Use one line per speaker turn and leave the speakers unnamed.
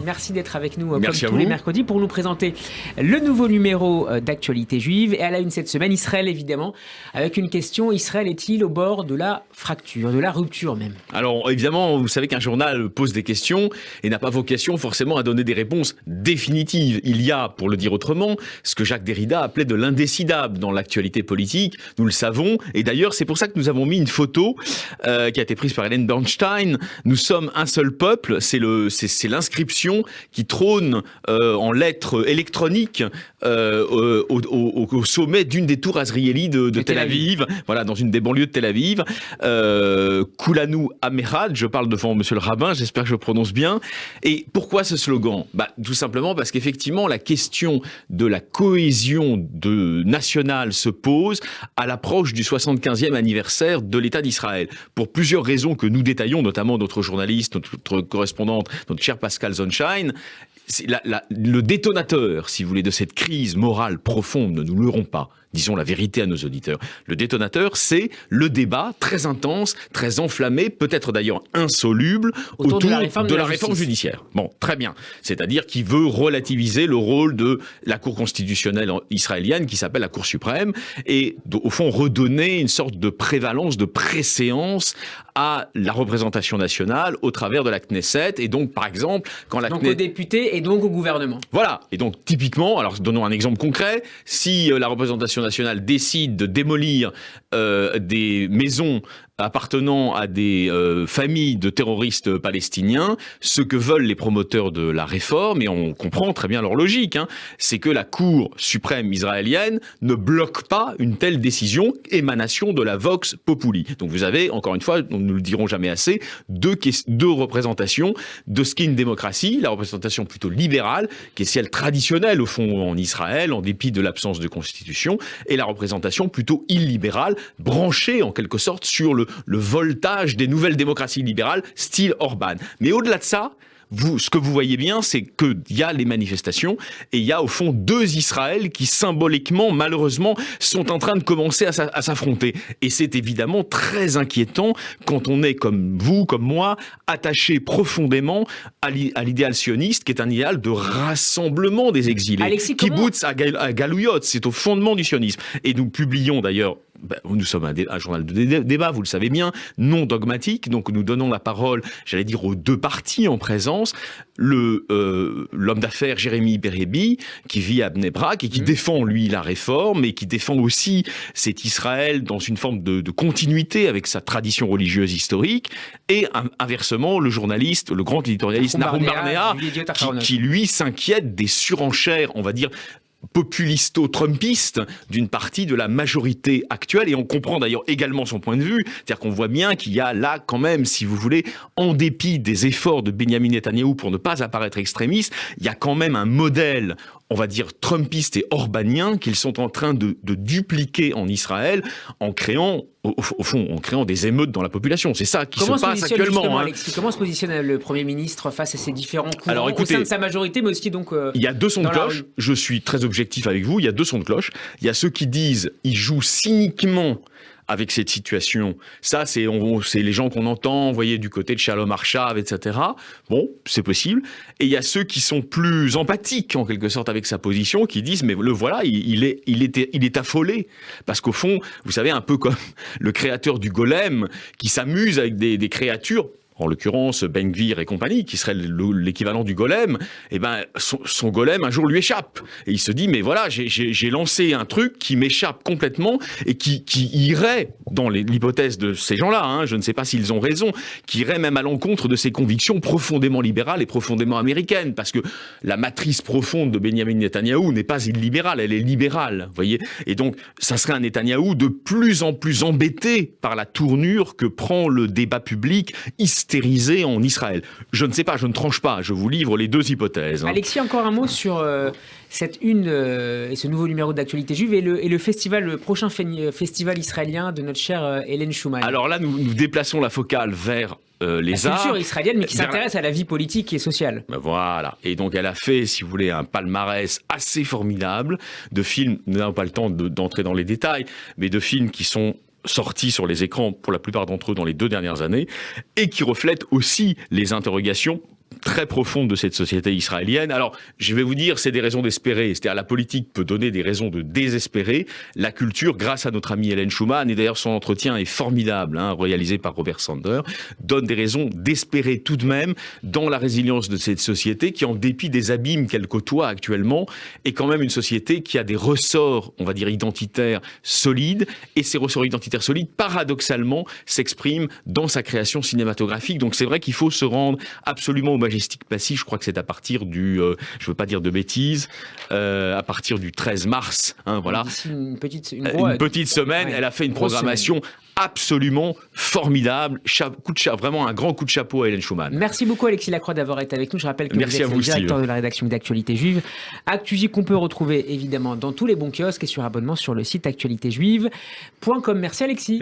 Merci d'être avec nous
Merci
comme tous les mercredis pour nous présenter le nouveau numéro d'Actualité Juive. Et à la une cette semaine, Israël évidemment, avec une question: Israël est-il au bord de la fracture, de la rupture même?
Alors évidemment, vous savez qu'un journal pose des questions et n'a pas vocation forcément à donner des réponses définitives. Il y a, pour le dire autrement, ce que Jacques Derrida appelait de l'indécidable dans l'actualité politique, nous le savons. Et d'ailleurs, c'est pour ça que nous avons mis une photo qui a été prise par Hélène Bernstein. Nous sommes un seul peuple, c'est l'inscription qui trône en lettres électroniques au sommet d'une des tours azriéli de Tel Aviv, voilà, dans une des banlieues de Tel Aviv. Kulanu Amerad, je parle devant monsieur le rabbin, j'espère que je prononce bien. Et pourquoi ce slogan? Tout simplement parce qu'effectivement, la question de la cohésion nationale se pose à l'approche du 75e anniversaire de l'État d'Israël. Pour plusieurs raisons que nous détaillons, notamment notre journaliste, notre correspondante, notre cher Pascal Zonshine. Le détonateur, si vous voulez, de cette crise morale profonde, ne nous leurrons pas, disons la vérité à nos auditeurs. Le détonateur, c'est le débat très intense, très enflammé, peut-être d'ailleurs insoluble, autour de la réforme judiciaire. Bon, très bien. C'est-à-dire qu'il veut relativiser le rôle de la Cour constitutionnelle israélienne, qui s'appelle la Cour suprême, et au fond redonner une sorte de prévalence, de préséance à la représentation nationale au travers de la Knesset. Et donc, par exemple, quand la
Knesset... aux députés et donc au gouvernement.
Voilà. Et donc, typiquement, alors donnons un exemple concret, si la représentation nationale décide de démolir des maisons appartenant à des familles de terroristes palestiniens, ce que veulent les promoteurs de la réforme, et on comprend très bien leur logique, c'est que la Cour suprême israélienne ne bloque pas une telle décision, émanation de la Vox Populi. Donc vous avez, encore une fois, nous ne le dirons jamais assez, deux représentations de ce qu'est une démocratie, la représentation plutôt libérale, qui est celle traditionnelle au fond en Israël, en dépit de l'absence de constitution, et la représentation plutôt illibérale, branchée en quelque sorte sur le voltage des nouvelles démocraties libérales, style Orban. Mais au-delà de ça, ce que vous voyez bien, c'est qu'il y a les manifestations et il y a au fond deux Israël qui symboliquement, malheureusement, sont en train de commencer à s'affronter. Et c'est évidemment très inquiétant quand on est comme vous, comme moi, attaché profondément à l'idéal sioniste, qui est un idéal de rassemblement des exilés.
Alexis,
Kibbutz à Galouyot, c'est au fondement du sionisme. Et nous publions d'ailleurs, nous sommes un journal de débat, vous le savez bien, non dogmatique, donc nous donnons la parole, j'allais dire, aux deux partis en présence. L'homme d'affaires Jérémy Bérébi, qui vit à Bnei Brak et qui défend, lui, la réforme, et qui défend aussi cet Israël dans une forme de continuité avec sa tradition religieuse historique, et inversement, le journaliste, le grand éditorialiste Nahum Barnea, qui lui s'inquiète des surenchères, on va dire, populisto-trumpiste d'une partie de la majorité actuelle, et on comprend d'ailleurs également son point de vue, c'est-à-dire qu'on voit bien qu'il y a là quand même, si vous voulez, en dépit des efforts de Benyamin Netanyahou pour ne pas apparaître extrémiste, il y a quand même un modèle, on va dire, trumpiste et orbanien qu'ils sont en train de dupliquer en Israël en créant, au fond, en créant des émeutes dans la population. C'est ça qui se passe actuellement.
Alexis, comment se positionne le Premier ministre face à ces différents courants au sein de sa majorité, mais aussi donc il y a deux sons de cloche.
Je suis très objectif avec vous. Il y a deux sons de cloche. Il y a ceux qui disent ils jouent cyniquement avec cette situation. Ça, c'est les gens qu'on entend, vous voyez, du côté de Shalom Arshav, etc. Bon, c'est possible. Et il y a ceux qui sont plus empathiques, en quelque sorte, avec sa position, qui disent, mais le voilà, il est affolé. Parce qu'au fond, vous savez, un peu comme le créateur du golem, qui s'amuse avec des créatures, en l'occurrence Ben Gvir et compagnie, qui serait l'équivalent du golem, eh ben son golem un jour lui échappe. Et il se dit, mais voilà, j'ai lancé un truc qui m'échappe complètement et qui irait, dans l'hypothèse de ces gens-là, je ne sais pas s'ils ont raison, qui irait même à l'encontre de ses convictions profondément libérales et profondément américaines. Parce que la matrice profonde de Benyamin Netanyahou n'est pas illibérale, elle est libérale, vous voyez. Et donc, ça serait un Netanyahou de plus en plus embêté par la tournure que prend le débat public hystérisé en Israël. Je ne sais pas, je ne tranche pas, je vous livre les deux hypothèses.
Alexis, encore un mot sur cette une et ce nouveau numéro d'Actualité Juive et le prochain festival israélien de notre chère Hélène Schumann.
Alors là, nous déplaçons la focale vers les arts.
La culture israélienne, mais qui s'intéresse à la vie politique et sociale.
Voilà. Et donc, elle a fait, si vous voulez, un palmarès assez formidable de films. Nous n'avons pas le temps d'entrer dans les détails, mais de films qui sont sortis sur les écrans, pour la plupart d'entre eux, dans les 2 dernières années, et qui reflètent aussi les interrogations très profonde de cette société israélienne. Alors, je vais vous dire, c'est des raisons d'espérer. C'est-à-dire, la politique peut donner des raisons de désespérer. La culture, grâce à notre amie Hélène Schuman, et d'ailleurs son entretien est formidable, réalisé par Robert Sander, donne des raisons d'espérer tout de même dans la résilience de cette société qui, en dépit des abîmes qu'elle côtoie actuellement, est quand même une société qui a des ressorts, on va dire, identitaires solides. Et ces ressorts identitaires solides, paradoxalement, s'expriment dans sa création cinématographique. Donc c'est vrai qu'il faut se rendre absolument au Majestic Passage. Je crois que c'est à partir du, je veux pas dire de bêtises, à partir du 13 mars. Voilà.
Une petite
semaine. Ouais, elle a fait une programmation absolument formidable. Vraiment un grand coup de chapeau à Hélène Schuman.
Merci beaucoup Alexis Lacroix d'avoir été avec nous. Je rappelle que
Merci
vous êtes
à vous,
le directeur
Steve.
de la rédaction d'Actualité Juive. Actu-J qu'on peut retrouver évidemment dans tous les bons kiosques et sur abonnement sur le site actualitéjuive.com. Merci Alexis.